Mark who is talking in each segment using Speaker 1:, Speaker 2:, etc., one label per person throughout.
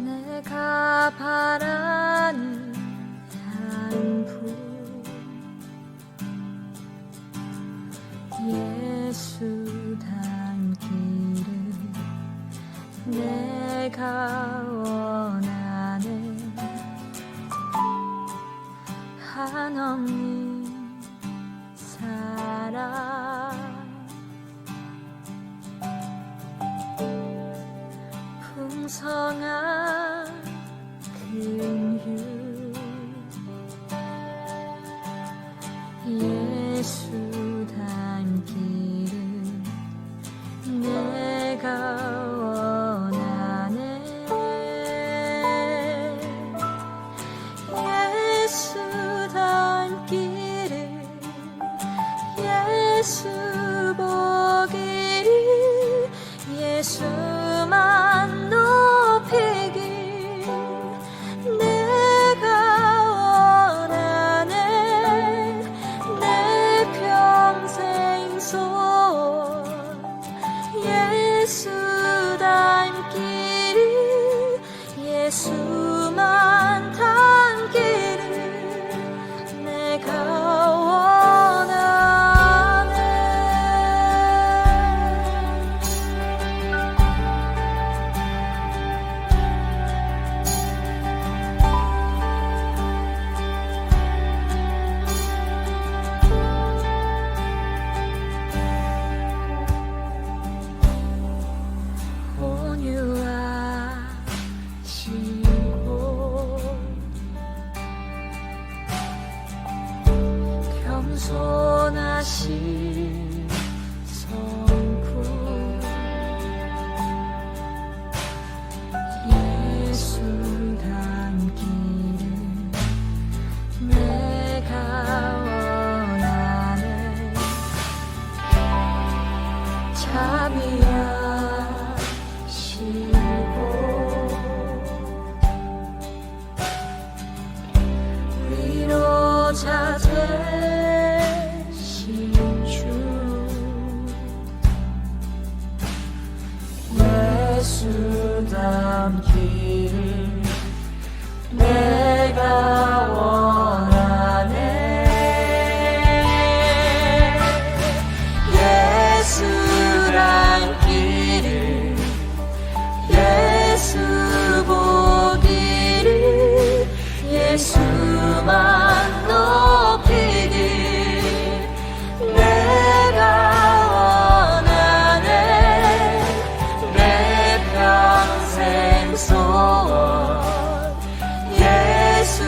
Speaker 1: 내가 바라는 안부 예수 닮기를 내가 원하네. 한없는 사랑 풍성한 긍휼 예수 닮기를 내가 원하네. 예수 닮기를 예수 보기를 예수만 높이길 내가 원하네. 내 평생 소원 예수 닮기를 예수만 닮기를 내가 원하네. 온유하시고 겸손하신 성품 예수 닮기를 내가 원하네. 자비하시고 위로자 되신 주 예수 닮기를 내가 원하네. 예수 닮기를 예수 보기를 예수만 높이길 내가 원하네. 내 평생 소원 예수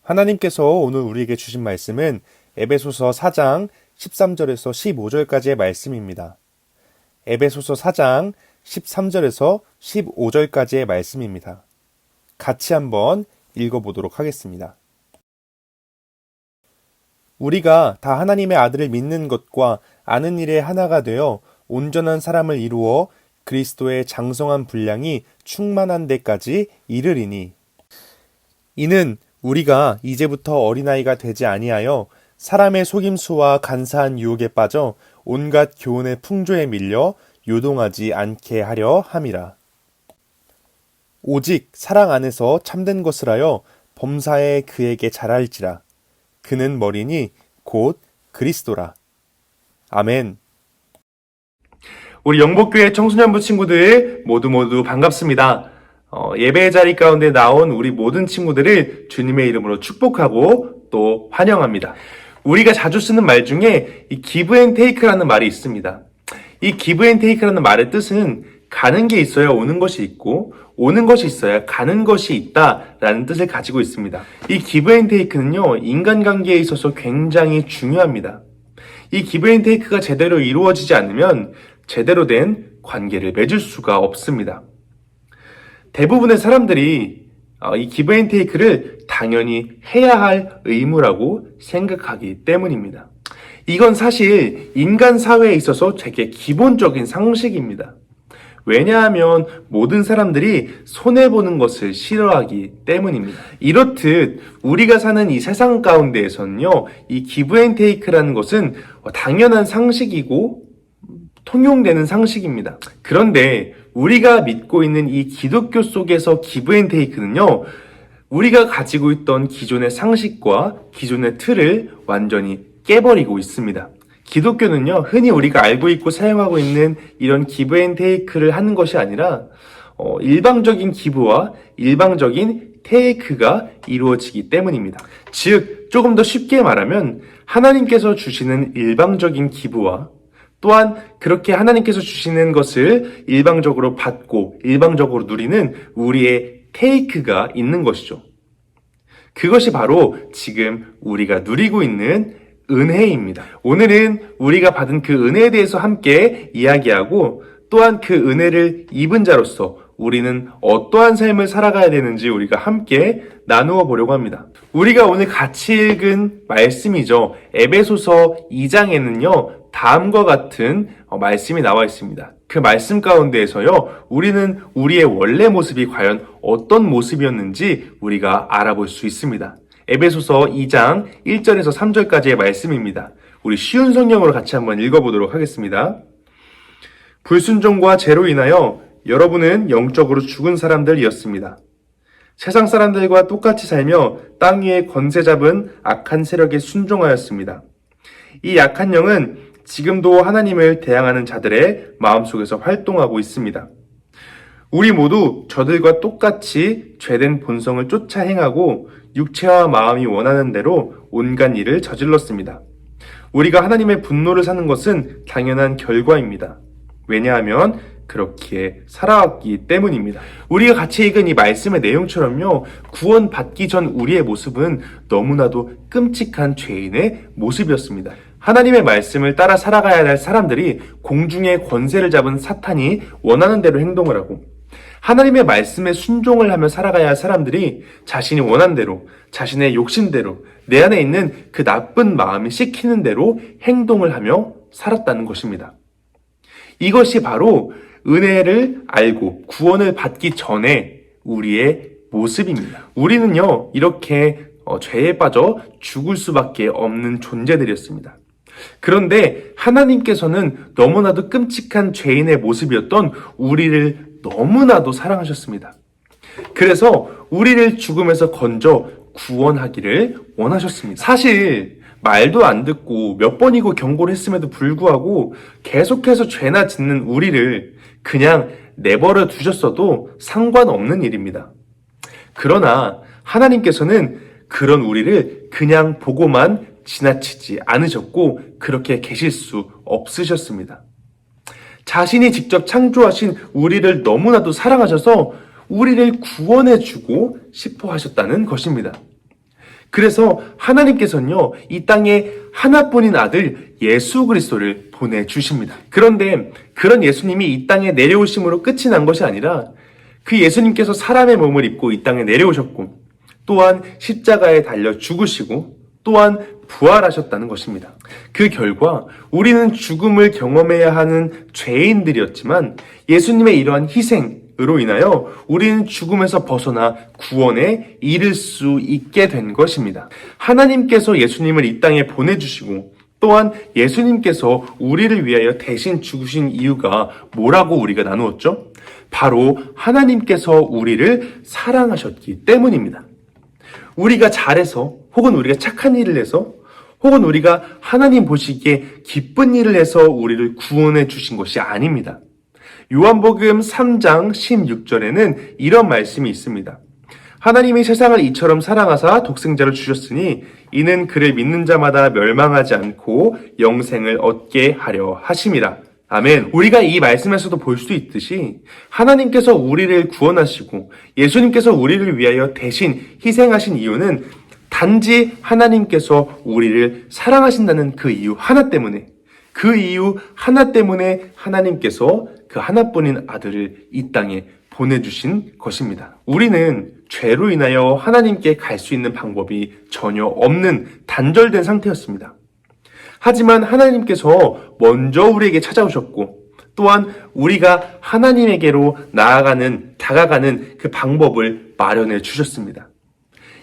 Speaker 2: 하나님께서 오늘 우리에게 주신 말씀은 에베소서 4장 13절에서 15절까지의 말씀입니다. 에베소서 4장 13절에서 15절까지의 말씀입니다. 같이 한번 읽어보도록 하겠습니다. 우리가 다 하나님의 아들을 믿는 것과 아는 일에 하나가 되어 온전한 사람을 이루어 그리스도의 장성한 분량이 충만한 데까지 이르리니, 이는 우리가 이제부터 어린아이가 되지 아니하여 사람의 속임수와 간사한 유혹에 빠져 온갖 교훈의 풍조에 밀려 요동하지 않게 하려 함이라. 오직 사랑 안에서 참된 것을 하여 범사에 그에게 잘할지라. 그는 머리니 곧 그리스도라. 아멘.
Speaker 3: 우리 영복교회 청소년부 친구들 모두 반갑습니다. 예배 자리 가운데 나온 우리 모든 친구들을 주님의 이름으로 축복하고 또 환영합니다. 우리가 자주 쓰는 말 중에 이 give and take라는 말이 있습니다. 이 give and take라는 말의 뜻은 가는 게 있어야 오는 것이 있고 오는 것이 있어야 가는 것이 있다라는 뜻을 가지고 있습니다. 이 give and take는요, 인간관계에 있어서 굉장히 중요합니다. 이 give and take가 제대로 이루어지지 않으면 제대로 된 관계를 맺을 수가 없습니다. 대부분의 사람들이 이 give and take를 당연히 해야 할 의무라고 생각하기 때문입니다. 이건 사실 인간 사회에 있어서 되게 기본적인 상식입니다. 왜냐하면 모든 사람들이 손해보는 것을 싫어하기 때문입니다. 이렇듯 우리가 사는 이 세상 가운데에서는요, 이 give and take라는 것은 당연한 상식이고 통용되는 상식입니다. 그런데 우리가 믿고 있는 이 기독교 속에서 give and take는요, 우리가 가지고 있던 기존의 상식과 기존의 틀을 완전히 깨버리고 있습니다. 기독교는요, 흔히 우리가 알고 있고 사용하고 있는 이런 give and take를 하는 것이 아니라 일방적인 기부와 일방적인 take가 이루어지기 때문입니다. 즉, 조금 더 쉽게 말하면 하나님께서 주시는 일방적인 기부와 또한 그렇게 하나님께서 주시는 것을 일방적으로 받고 일방적으로 누리는 우리의 take가 있는 것이죠. 그것이 바로 지금 우리가 누리고 있는 은혜입니다. 오늘은 우리가 받은 그 은혜에 대해서 함께 이야기하고 또한 그 은혜를 입은 자로서 우리는 어떠한 삶을 살아가야 되는지 우리가 함께 나누어 보려고 합니다. 우리가 오늘 같이 읽은 말씀이죠. 에베소서 2장에는요, 다음과 같은 말씀이 나와 있습니다. 그 말씀 가운데에서요, 우리는 우리의 원래 모습이 과연 어떤 모습이었는지 우리가 알아볼 수 있습니다. 에베소서 2장 1절에서 3절까지의 말씀입니다. 우리 쉬운 성경으로 같이 한번 읽어보도록 하겠습니다. 불순종과 죄로 인하여 여러분은 영적으로 죽은 사람들이었습니다. 세상 사람들과 똑같이 살며 땅 위에 권세 잡은 악한 세력에 순종하였습니다. 이 약한 영은 지금도 하나님을 대항하는 자들의 마음속에서 활동하고 있습니다. 우리 모두 저들과 똑같이 죄된 본성을 쫓아 행하고 육체와 마음이 원하는 대로 온갖 일을 저질렀습니다. 우리가 하나님의 분노를 사는 것은 당연한 결과입니다. 왜냐하면 그렇게 살아왔기 때문입니다. 우리가 같이 읽은 이 말씀의 내용처럼요, 구원받기 전 우리의 모습은 너무나도 끔찍한 죄인의 모습이었습니다. 하나님의 말씀을 따라 살아가야 할 사람들이 공중의 권세를 잡은 사탄이 원하는 대로 행동을 하고, 하나님의 말씀에 순종을 하며 살아가야 할 사람들이 자신이 원하는 대로, 자신의 욕심대로, 내 안에 있는 그 나쁜 마음이 시키는 대로 행동을 하며 살았다는 것입니다. 이것이 바로 은혜를 알고 구원을 받기 전에 우리의 모습입니다. 우리는요, 이렇게 죄에 빠져 죽을 수밖에 없는 존재들이었습니다. 그런데 하나님께서는 너무나도 끔찍한 죄인의 모습이었던 우리를 너무나도 사랑하셨습니다. 그래서 우리를 죽음에서 건져 구원하기를 원하셨습니다. 사실 말도 안 듣고 몇 번이고 경고를 했음에도 불구하고 계속해서 죄나 짓는 우리를 그냥 내버려 두셨어도 상관없는 일입니다. 그러나 하나님께서는 그런 우리를 그냥 보고만 지나치지 않으셨고 그렇게 계실 수 없으셨습니다. 자신이 직접 창조하신 우리를 너무나도 사랑하셔서 우리를 구원해주고 싶어 하셨다는 것입니다. 그래서 하나님께서는요, 이 땅에 하나뿐인 아들 예수 그리스도를 보내주십니다. 그런데 그런 예수님이 이 땅에 내려오심으로 끝이 난 것이 아니라 그 예수님께서 사람의 몸을 입고 이 땅에 내려오셨고 또한 십자가에 달려 죽으시고 또한 부활하셨다는 것입니다. 그 결과 우리는 죽음을 경험해야 하는 죄인들이었지만 예수님의 이러한 희생으로 인하여 우리는 죽음에서 벗어나 구원에 이를 수 있게 된 것입니다. 하나님께서 예수님을 이 땅에 보내주시고 또한 예수님께서 우리를 위하여 대신 죽으신 이유가 뭐라고 우리가 나누었죠? 바로 하나님께서 우리를 사랑하셨기 때문입니다. 우리가 잘해서 혹은 우리가 착한 일을 해서 혹은 우리가 하나님 보시기에 기쁜 일을 해서 우리를 구원해 주신 것이 아닙니다. 요한복음 3장 16절에는 이런 말씀이 있습니다. 하나님이 세상을 이처럼 사랑하사 독생자를 주셨으니 이는 그를 믿는 자마다 멸망하지 않고 영생을 얻게 하려 하심이라. 아멘. 우리가 이 말씀에서도 볼 수 있듯이 하나님께서 우리를 구원하시고 예수님께서 우리를 위하여 대신 희생하신 이유는 단지 하나님께서 우리를 사랑하신다는 그 이유 하나 때문에, 그 이유 하나 때문에 하나님께서 그 하나뿐인 아들을 이 땅에 보내주신 것입니다. 우리는 죄로 인하여 하나님께 갈 수 있는 방법이 전혀 없는 단절된 상태였습니다. 하지만 하나님께서 먼저 우리에게 찾아오셨고 또한 우리가 하나님에게로 다가가는 그 방법을 마련해 주셨습니다.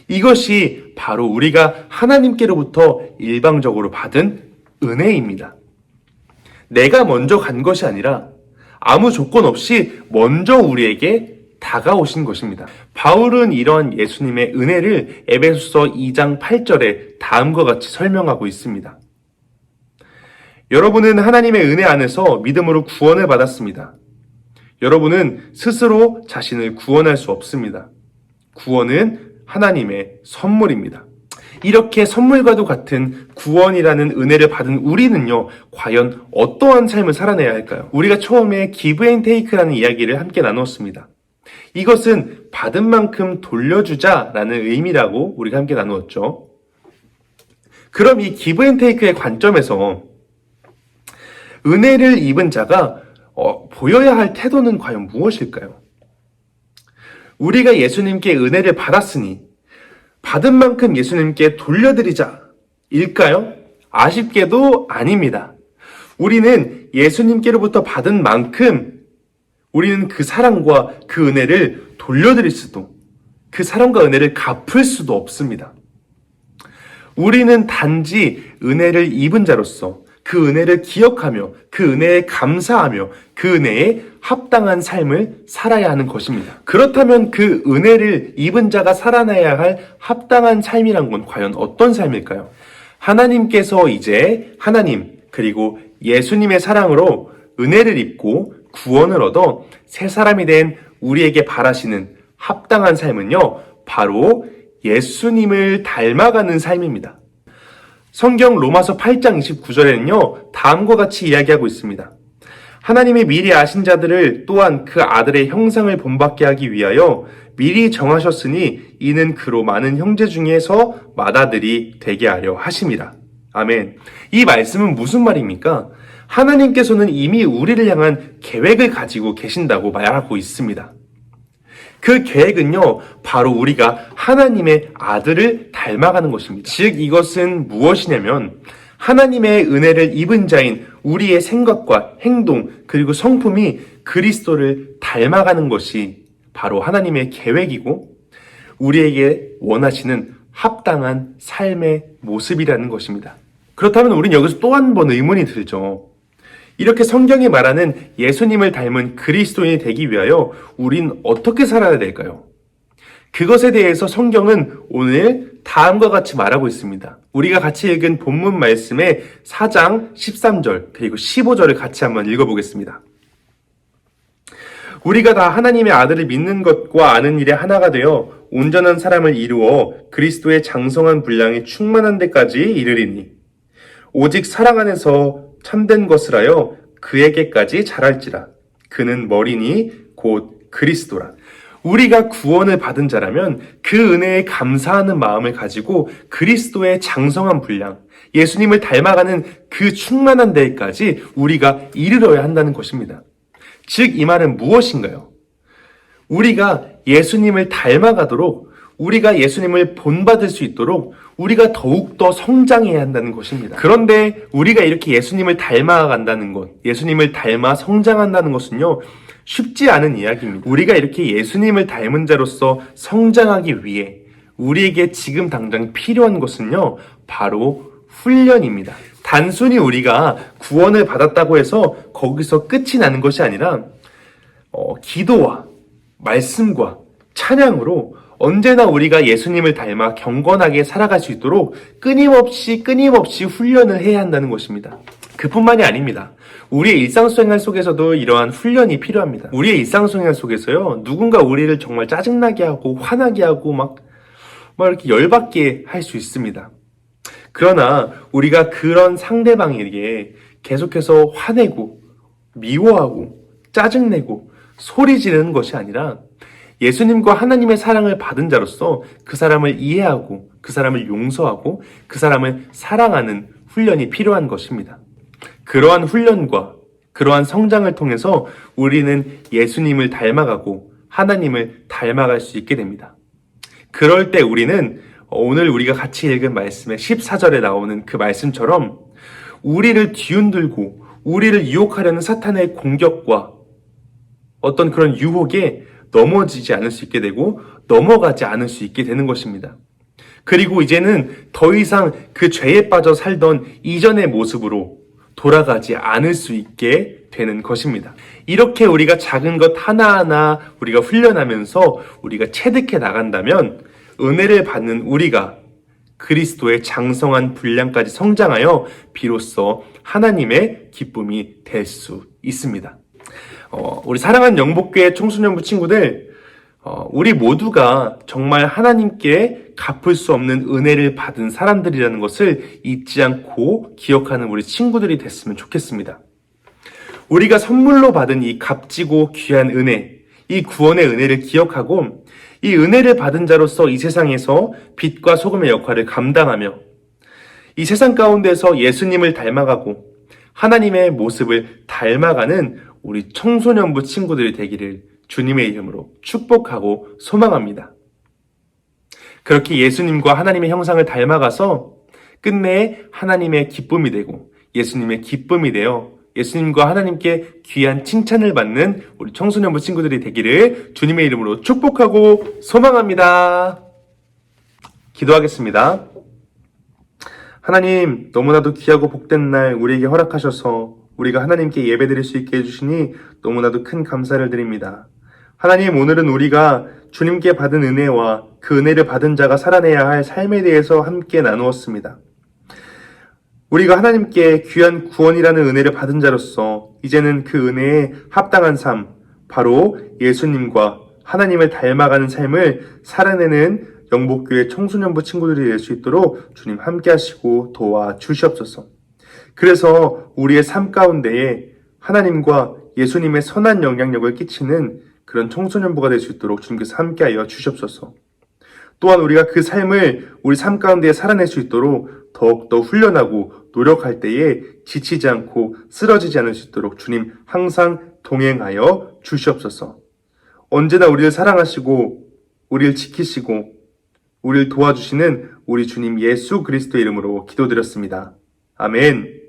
Speaker 3: 이것이 바로 우리가 하나님께로부터 일방적으로 받은 은혜입니다. 내가 먼저 간 것이 아니라 아무 조건 없이 먼저 우리에게 다가오신 것입니다. 바울은 이런 예수님의 은혜를 에베소서 2장 8절에 다음과 같이 설명하고 있습니다. 여러분은 하나님의 은혜 안에서 믿음으로 구원을 받았습니다. 여러분은 스스로 자신을 구원할 수 없습니다. 구원은 하나님의 선물입니다. 이렇게 선물과도 같은 구원이라는 은혜를 받은 우리는요, 과연 어떠한 삶을 살아내야 할까요? 우리가 처음에 give and take라는 이야기를 함께 나누었습니다. 이것은 받은 만큼 돌려주자라는 의미라고 우리가 함께 나누었죠. 그럼 이 give and take의 관점에서 은혜를 입은 자가 보여야 할 태도는 과연 무엇일까요? 우리가 예수님께 은혜를 받았으니 받은 만큼 예수님께 돌려드리자 일까요? 아쉽게도 아닙니다. 우리는 예수님께로부터 받은 만큼 우리는 그 사랑과 그 은혜를 돌려드릴 수도, 그 사랑과 은혜를 갚을 수도 없습니다. 우리는 단지 은혜를 입은 자로서 그 은혜를 기억하며 그 은혜에 감사하며 그 은혜에 합당한 삶을 살아야 하는 것입니다. 그렇다면 그 은혜를 입은 자가 살아내야 할 합당한 삶이란 건 과연 어떤 삶일까요? 하나님께서 이제 하나님 그리고 예수님의 사랑으로 은혜를 입고 구원을 얻어 새 사람이 된 우리에게 바라시는 합당한 삶은요, 바로 예수님을 닮아가는 삶입니다. 성경 로마서 8장 29절에는요, 다음과 같이 이야기하고 있습니다. 하나님이 미리 아신 자들을 또한 그 아들의 형상을 본받게 하기 위하여 미리 정하셨으니 이는 그로 많은 형제 중에서 맏아들이 되게 하려 하심이라. 아멘. 이 말씀은 무슨 말입니까? 하나님께서는 이미 우리를 향한 계획을 가지고 계신다고 말하고 있습니다. 그 계획은요, 바로 우리가 하나님의 아들을 닮아가는 것입니다. 즉, 이것은 무엇이냐면, 하나님의 은혜를 입은 자인 우리의 생각과 행동, 그리고 성품이 그리스도를 닮아가는 것이 바로 하나님의 계획이고, 우리에게 원하시는 합당한 삶의 모습이라는 것입니다. 그렇다면 우리는 여기서 또 한 번 의문이 들죠. 이렇게 성경이 말하는 예수님을 닮은 그리스도인이 되기 위하여 우린 어떻게 살아야 될까요? 그것에 대해서 성경은 오늘 다음과 같이 말하고 있습니다. 우리가 같이 읽은 본문 말씀의 4장 13절 그리고 15절을 같이 한번 읽어보겠습니다. 우리가 다 하나님의 아들을 믿는 것과 아는 일에 하나가 되어 온전한 사람을 이루어 그리스도의 장성한 분량이 충만한 데까지 이르리니 오직 사랑 안에서 참된 것을 하여 그에게까지 자랄지라. 그는 머리니 곧 그리스도라. 우리가 구원을 받은 자라면 그 은혜에 감사하는 마음을 가지고 그리스도의 장성한 분량, 예수님을 닮아가는 그 충만한 데까지 우리가 이르러야 한다는 것입니다. 즉, 이 말은 무엇인가요? 우리가 예수님을 닮아가도록, 우리가 예수님을 본받을 수 있도록 우리가 더욱더 성장해야 한다는 것입니다. 그런데 우리가 이렇게 예수님을 닮아간다는 것, 예수님을 닮아 성장한다는 것은요, 쉽지 않은 이야기입니다. 우리가 이렇게 예수님을 닮은 자로서 성장하기 위해 우리에게 지금 당장 필요한 것은요, 바로 훈련입니다. 단순히 우리가 구원을 받았다고 해서 거기서 끝이 나는 것이 아니라 기도와 말씀과 찬양으로 언제나 우리가 예수님을 닮아 경건하게 살아갈 수 있도록 끊임없이 훈련을 해야 한다는 것입니다. 그뿐만이 아닙니다. 우리의 일상생활 속에서도 이러한 훈련이 필요합니다. 우리의 일상생활 속에서요, 누군가 우리를 정말 짜증나게 하고 화나게 하고 막 이렇게 열받게 할 수 있습니다. 그러나 우리가 그런 상대방에게 계속해서 화내고 미워하고 짜증내고 소리 지르는 것이 아니라 예수님과 하나님의 사랑을 받은 자로서 그 사람을 이해하고 그 사람을 용서하고 그 사람을 사랑하는 훈련이 필요한 것입니다. 그러한 훈련과 그러한 성장을 통해서 우리는 예수님을 닮아가고 하나님을 닮아갈 수 있게 됩니다. 그럴 때 우리는 오늘 우리가 같이 읽은 말씀의 14절에 나오는 그 말씀처럼 우리를 뒤흔들고 우리를 유혹하려는 사탄의 공격과 어떤 그런 유혹에 넘어지지 않을 수 있게 되고 넘어가지 않을 수 있게 되는 것입니다. 그리고 이제는 더 이상 그 죄에 빠져 살던 이전의 모습으로 돌아가지 않을 수 있게 되는 것입니다. 이렇게 우리가 작은 것 하나하나 우리가 훈련하면서 우리가 체득해 나간다면 은혜를 받는 우리가 그리스도의 장성한 분량까지 성장하여 비로소 하나님의 기쁨이 될 수 있습니다. 우리 사랑하는 영복교회 청소년부 친구들, 우리 모두가 정말 하나님께 갚을 수 없는 은혜를 받은 사람들이라는 것을 잊지 않고 기억하는 우리 친구들이 됐으면 좋겠습니다. 우리가 선물로 받은 이 값지고 귀한 은혜, 이 구원의 은혜를 기억하고 이 은혜를 받은 자로서 이 세상에서 빛과 소금의 역할을 감당하며 이 세상 가운데서 예수님을 닮아가고 하나님의 모습을 닮아가는 우리 청소년부 친구들이 되기를 주님의 이름으로 축복하고 소망합니다. 그렇게 예수님과 하나님의 형상을 닮아가서 끝내 하나님의 기쁨이 되고 예수님의 기쁨이 되어 예수님과 하나님께 귀한 칭찬을 받는 우리 청소년부 친구들이 되기를 주님의 이름으로 축복하고 소망합니다. 기도하겠습니다. 하나님, 너무나도 귀하고 복된 날 우리에게 허락하셔서 우리가 하나님께 예배드릴 수 있게 해주시니 너무나도 큰 감사를 드립니다. 하나님, 오늘은 우리가 주님께 받은 은혜와 그 은혜를 받은 자가 살아내야 할 삶에 대해서 함께 나누었습니다. 우리가 하나님께 귀한 구원이라는 은혜를 받은 자로서 이제는 그 은혜에 합당한 삶, 바로 예수님과 하나님을 닮아가는 삶을 살아내는 영복교회 청소년부 친구들이 될 수 있도록 주님 함께 하시고 도와주시옵소서. 그래서 우리의 삶 가운데에 하나님과 예수님의 선한 영향력을 끼치는 그런 청소년부가 될 수 있도록 주님께서 함께하여 주시옵소서. 또한 우리가 그 삶을 우리 삶 가운데 살아낼 수 있도록 더욱더 훈련하고 노력할 때에 지치지 않고 쓰러지지 않을 수 있도록 주님 항상 동행하여 주시옵소서. 언제나 우리를 사랑하시고 우리를 지키시고 우리를 도와주시는 우리 주님 예수 그리스도의 이름으로 기도드렸습니다. 아멘.